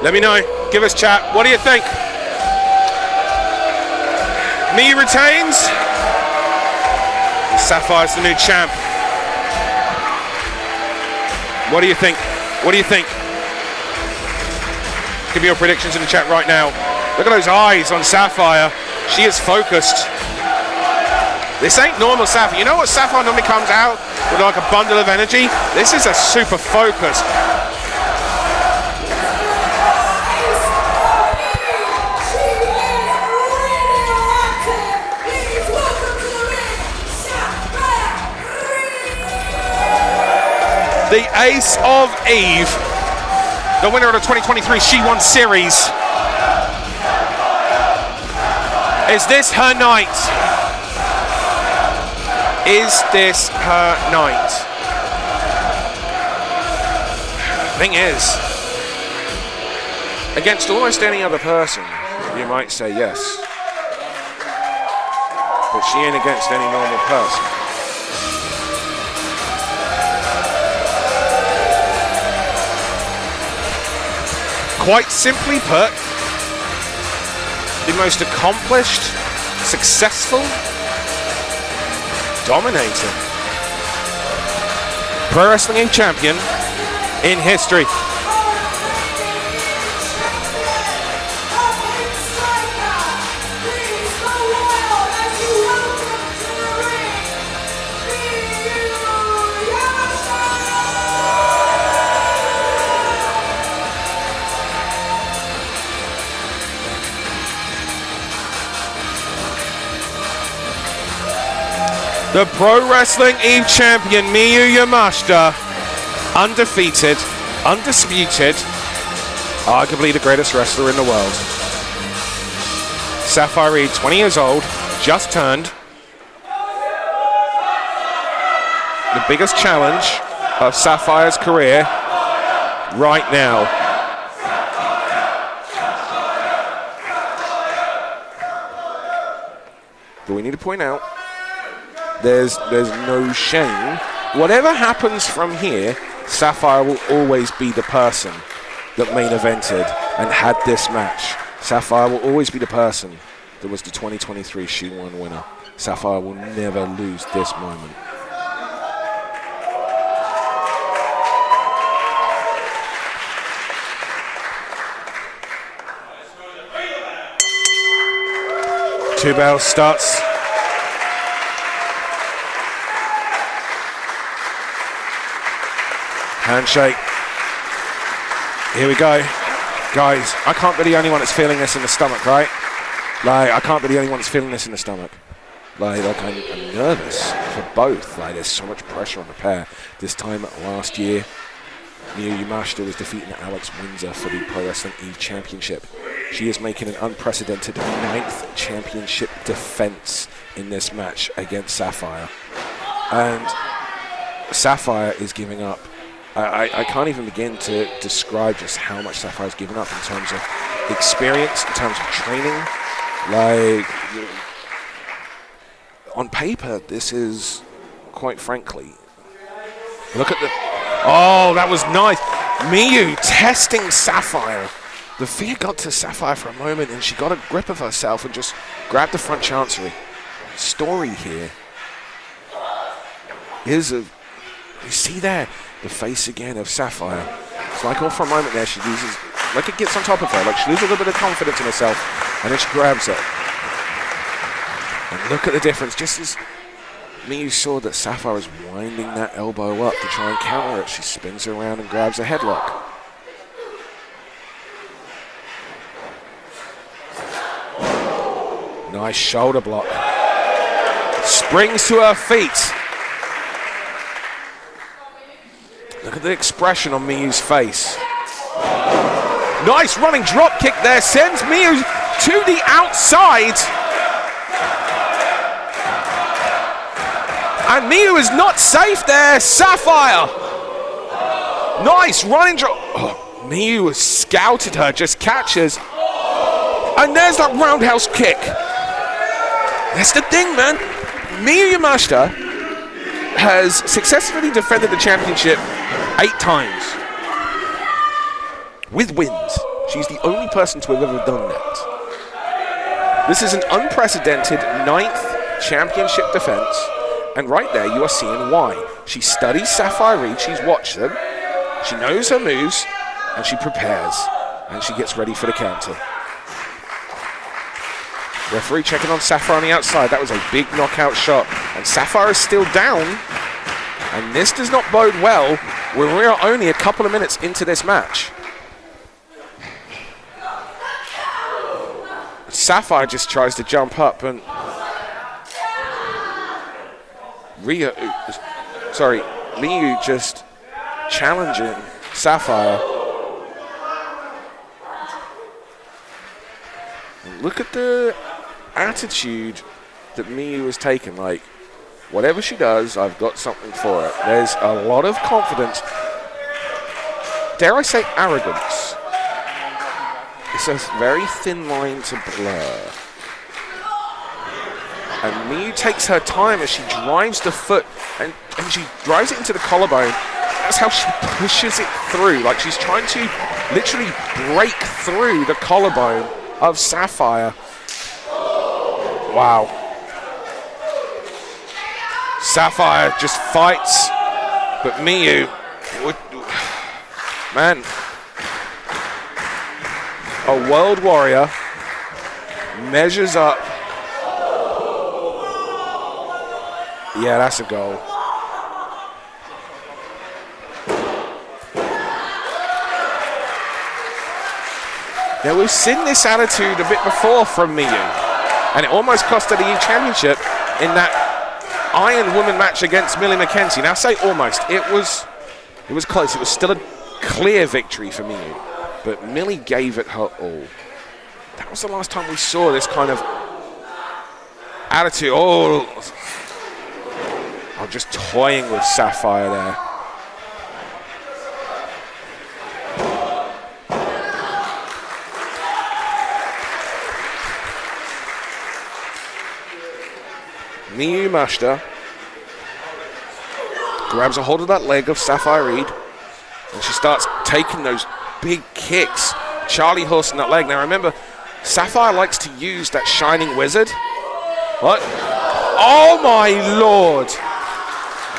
Let me know. Give us chat. What do you think? Miyu retains. Safire's the new champ. What do you think? What do you think? Give me your predictions in the chat right now. Look at those eyes on Safire. She is focused. This ain't normal Safire. You know what Safire normally comes out with, like a bundle of energy? This is a super focus. The Ace of Eve, the winner of the 2023 She-1 series. Is this her night? Is this her night? Thing is, against almost any other person, you might say yes. But she ain't against any normal person. Quite simply put, the most accomplished, successful, dominating pro wrestling champion in history. The Pro Wrestling Eve champion, Miyu Yamashita, undefeated, undisputed, arguably the greatest wrestler in the world. Safire Reed, 20 years old, just turned. The biggest challenge of Safire's career right now. But we need to point out, there's no shame. Whatever happens from here, Safire will always be the person that main evented and had this match. Safire will always be the person that was the 2023 She-1 winner. Safire will never lose this moment. Two bells starts. Handshake. Here we go. Guys, I can't be the only one that's feeling this in the stomach, right? Like, I can't be the only one that's feeling this in the stomach. Like I'm nervous for both. Like, there's so much pressure on the pair. This time last year, Miyu Yamashita was defeating Alex Windsor for the Pro Wrestling Eve Championship. She is making an unprecedented 9th championship defense in this match against Safire. And Safire is giving up. I can't even begin to describe just how much Safire's given up in terms of experience, in terms of training. Like, on paper, this is, quite frankly, look at the... Oh, that was nice. Miyu testing Safire. The fear got to Safire for a moment, and she got a grip of herself and just grabbed the front chancery. Story here is a... You see there? The face again of Safire. It's like all for a moment there, she loses, like it gets on top of her, like she loses a little bit of confidence in herself, and then she grabs it. And look at the difference, just as Miyu saw that Safire was winding that elbow up to try and counter it, she spins her around and grabs a headlock. Nice shoulder block. Springs to her feet. Look at the expression on Miyu's face. Nice running drop kick there. Sends Miyu to the outside. And Miyu is not safe there. Safire. Nice running drop. Oh, Miyu has scouted her. Just catches. And there's that roundhouse kick. That's the thing, man. Miyu Yamashita has successfully defended the championship 8 times with wins. She's the only person to have ever done that. This is an unprecedented 9th championship defense, and right there you are seeing why. She studies Safire Reed, she's watched them, she knows her moves, and she prepares, and she gets ready for the counter. Referee checking on Safire on the outside. That was a big knockout shot, and Safire is still down, and this does not bode well when we are only a couple of minutes into this match. Safire just tries to jump up, and Miyu just challenging Safire. And look at the attitude that Miyu has taken. Like, whatever she does, I've got something for it. There's a lot of confidence. Dare I say arrogance? It's a very thin line to blur. And Miyu takes her time as she drives the foot, and she drives it into the collarbone. That's how she pushes it through. Like, she's trying to literally break through the collarbone of Safire. Wow. Safire just fights, but Miyu, man, a world warrior, measures up. Yeah, that's a goal. Now, we've seen this attitude a bit before from Miyu, and it almost cost her the EU Championship in that Iron Woman match against Millie McKenzie. Now, I say almost. It was close. It was still a clear victory for Miyu, but Millie gave it her all. That was the last time we saw this kind of attitude. Oh, just toying with Safire there. Miyu Yamashita grabs a hold of that leg of Safire Reed, and she starts taking those big kicks, Charlie horsing that leg. Now remember, Safire likes to use that Shining Wizard. What? Oh my lord!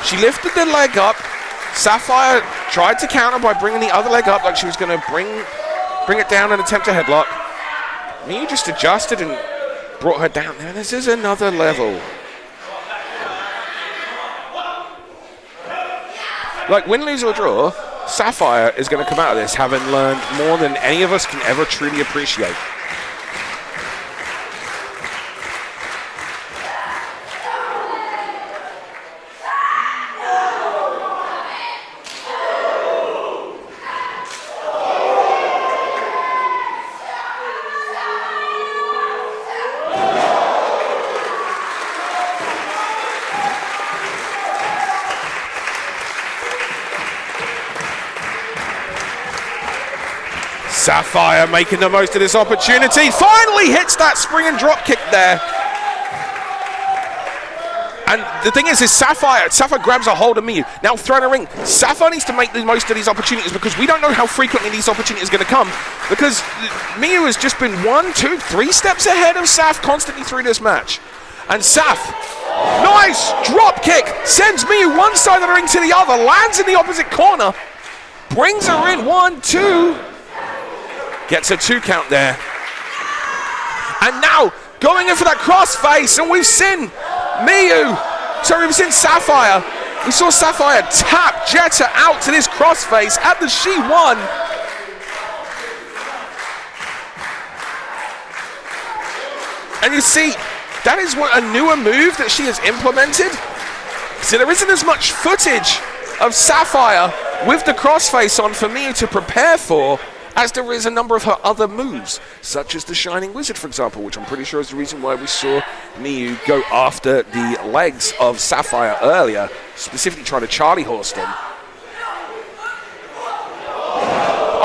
She lifted the leg up. Safire tried to counter by bringing the other leg up, like she was going to bring it down and attempt a headlock. Miyu just adjusted and brought her down there. This is another level. Like, win, lose, or draw, Safire is going to come out of this having learned more than any of us can ever truly appreciate. Safire making the most of this opportunity. Finally hits that spring and drop kick there. And the thing is Safire grabs a hold of Miyu. Now throwing a ring. Safire needs to make the most of these opportunities, because we don't know how frequently these opportunities are going to come. Because Miyu has just been 1, 2, 3 steps ahead of Saf constantly through this match. And Saf, nice drop kick, sends Miyu one side of the ring to the other, lands in the opposite corner, brings her in 1, 2. Gets a 2 count there. And now going in for that crossface, and we've seen we've seen Safire. We saw Safire tap Jetta out to this crossface at the She-1. And you see, that is what a newer move that she has implemented. So there isn't as much footage of Safire with the crossface on for Miyu to prepare for, as there is a number of her other moves, such as the Shining Wizard, for example, which I'm pretty sure is the reason why we saw Miyu go after the legs of Safire earlier, specifically trying to Charlie horse them.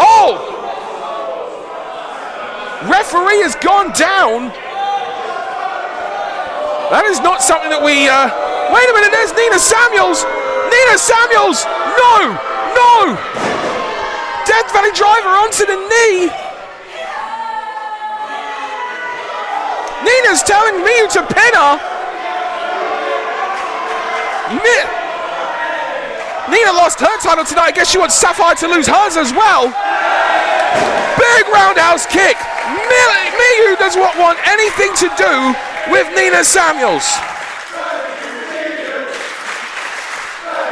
Oh! Referee has gone down. That is not something that we... Wait a minute, there's Nina Samuels! Nina Samuels! No! No! Death Valley Driver onto the knee! Nina's telling Miyu to pin her. Nina lost her title tonight. I guess she wants Safire to lose hers as well. Big roundhouse kick. Miyu does not want anything to do with Nina Samuels.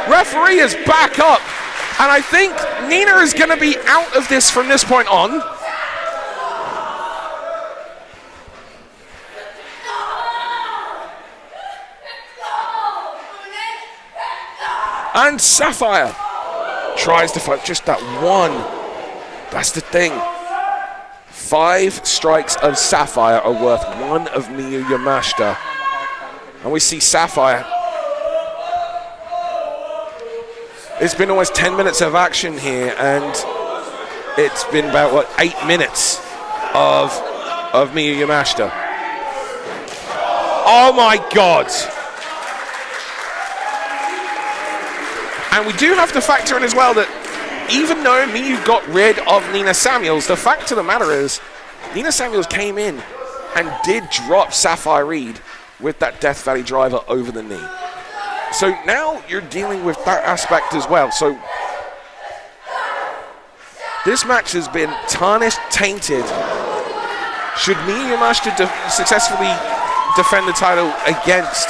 Referee is back up, and I think Nina is going to be out of this from this point on. And Safire tries to fight just that one. That's the thing. 5 strikes of Safire are worth 1 of Miyu Yamashita. And we see Safire. It's been almost 10 minutes of action here, and it's been about, what, 8 minutes of Miyu Yamashita. Oh my God. And we do have to factor in as well that even though Miyu got rid of Nina Samuels, the fact of the matter is Nina Samuels came in and did drop Safire Reed with that Death Valley driver over the knee. So now you're dealing with that aspect as well. So this match has been tarnished, tainted. Should Miyu Yamashita successfully defend the title against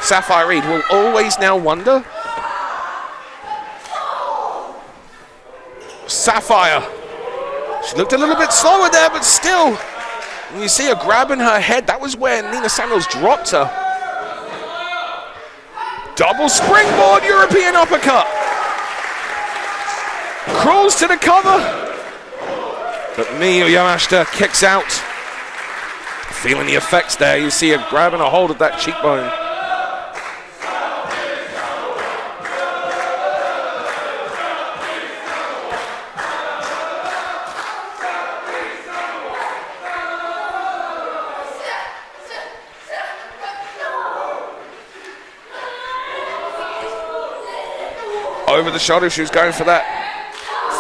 Safire Reed, we'll always now wonder. Safire. She looked a little bit slower there, but still. When you see her grabbing her head, that was where Nina Samuels dropped her. Double springboard European uppercut. Crawls to the cover. But Miyu Yamashita kicks out. Feeling the effects there. You see her grabbing a hold of that cheekbone. Over the shoulder, she was going for that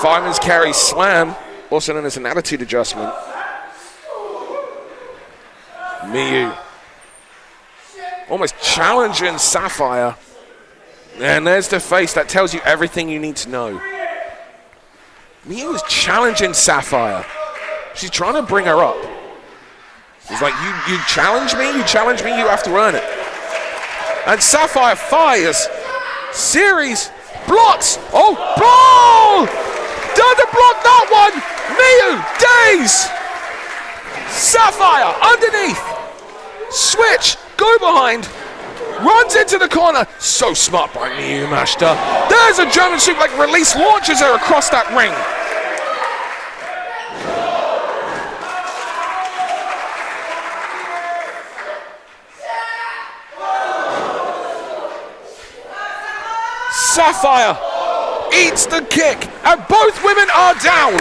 fireman's carry slam, also known as an attitude adjustment. Miyu almost challenging Safire. And there's the face that tells you everything you need to know. Miyu is challenging Safire. She's trying to bring her up. She's like, you challenge me, you have to earn it. And Safire fires. Series. Blocks! Oh, ball! Doesn't block that one! Miyu, daze! Safire, underneath! Switch, go behind, runs into the corner. So smart by Miyu Yamashita. There's a German suplex release, launches her across that ring. Safire eats the kick, and both women are down.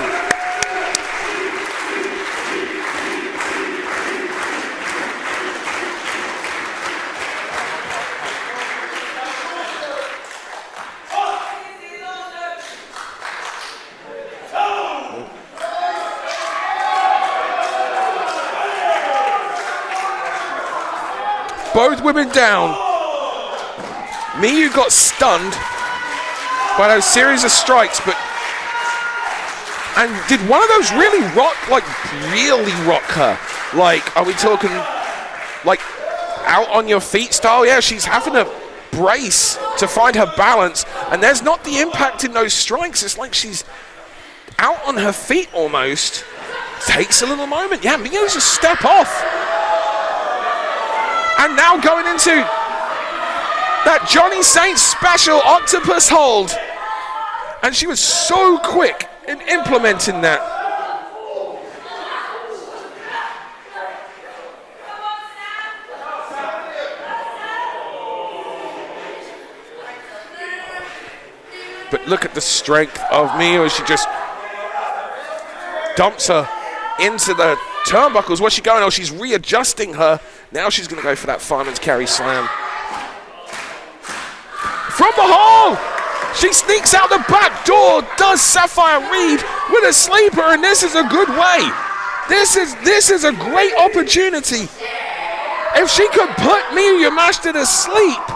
Both women down. Miyu got stunned by those series of strikes, and did one of those really rock her? Like, are we talking like out on your feet style? Yeah, she's having to brace to find her balance, and there's not the impact in those strikes. It's like she's out on her feet almost. Takes a little moment. Yeah, Miyu's a step off. And now going into that Johnny Saint special octopus hold. And she was so quick in implementing that. But look at the strength of Miyu as she just dumps her into the turnbuckles. Where's she going? Oh, she's readjusting her. Now she's going to go for that fireman's carry slam. From the hole! She sneaks out the back door, does Safire Reed with a sleeper, and this is a good way. This is a great opportunity If she could put Miyu Yamashita to sleep.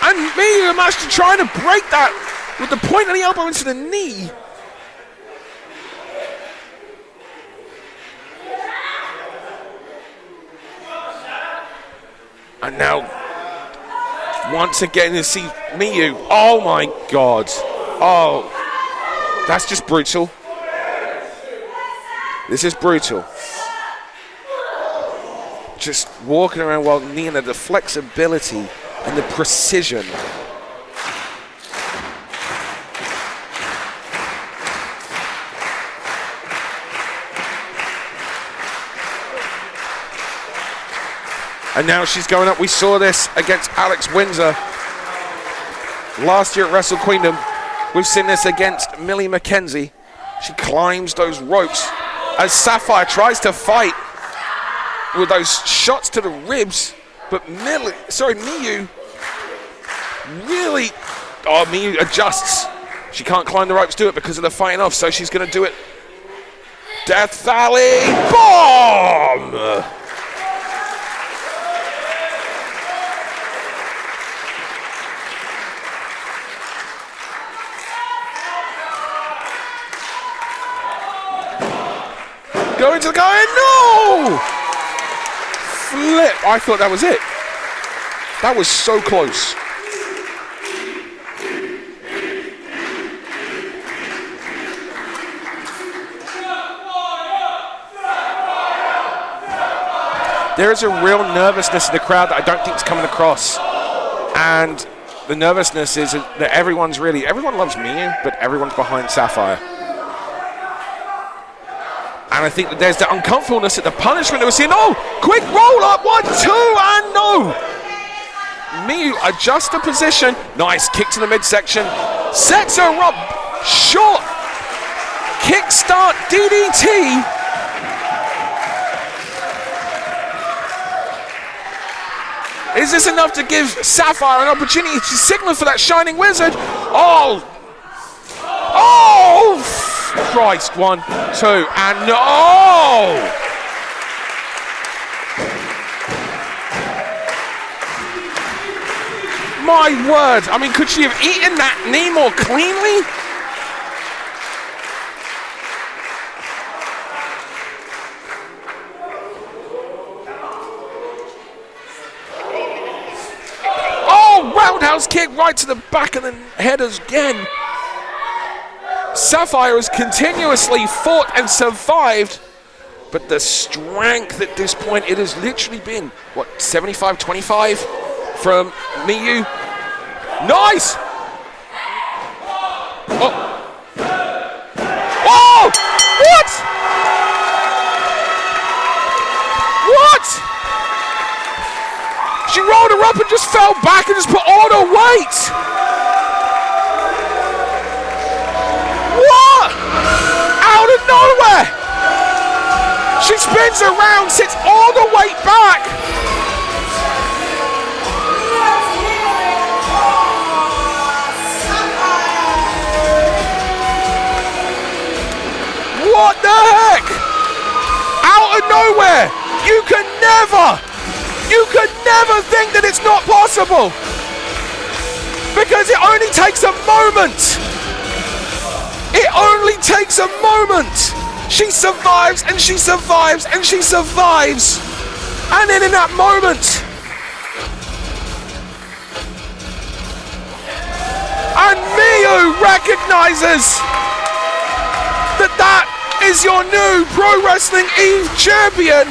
And Miyu Yamashita trying to break that with the point of the elbow into the knee. And now, once again, you see Miyu. Oh my God. Oh, that's just brutal. This is brutal. Just walking around while Nina, the flexibility and the precision. And now she's going up. We saw this against Alex Windsor last year at Wrestle Queendom. We've seen this against Millie McKenzie. She climbs those ropes as Safire tries to fight with those shots to the ribs. But Miyu really, Miyu adjusts. She can't climb the ropes to it because of the fighting off, so she's going to do it. Death Valley Bomb! Going to the guy, no! Flip, I thought that was it. That was so close. There is a real nervousness in the crowd that I don't think is coming across. And the nervousness is that everyone loves Miyu, but everyone's behind Safire. And I think that there's the uncomfortableness at the punishment that we're seeing. Oh, quick roll up, 1, 2, and no. Miyu adjusts the position. Nice kick to the midsection. Sets her up. Short kickstart DDT. Is this enough to give Safire an opportunity to signal for that Shining Wizard? Oh! Christ, 1, 2, and no! My word, I mean, could she have eaten that knee more cleanly? Oh, roundhouse kick right to the back of the head again. Safire has continuously fought and survived, but the strength at this point, it has literally been, 75-25 from Miyu. Nice! Oh! What? What? She rolled her up and just fell back and just put all her weight. What? Out of nowhere! She spins around, sits all the way back. What the heck? Out of nowhere! You could never think that it's not possible. Because it only takes a moment. It only takes a moment. She survives and she survives and she survives. And then in that moment, and Miyu recognizes that is your new Pro Wrestling Eve champion.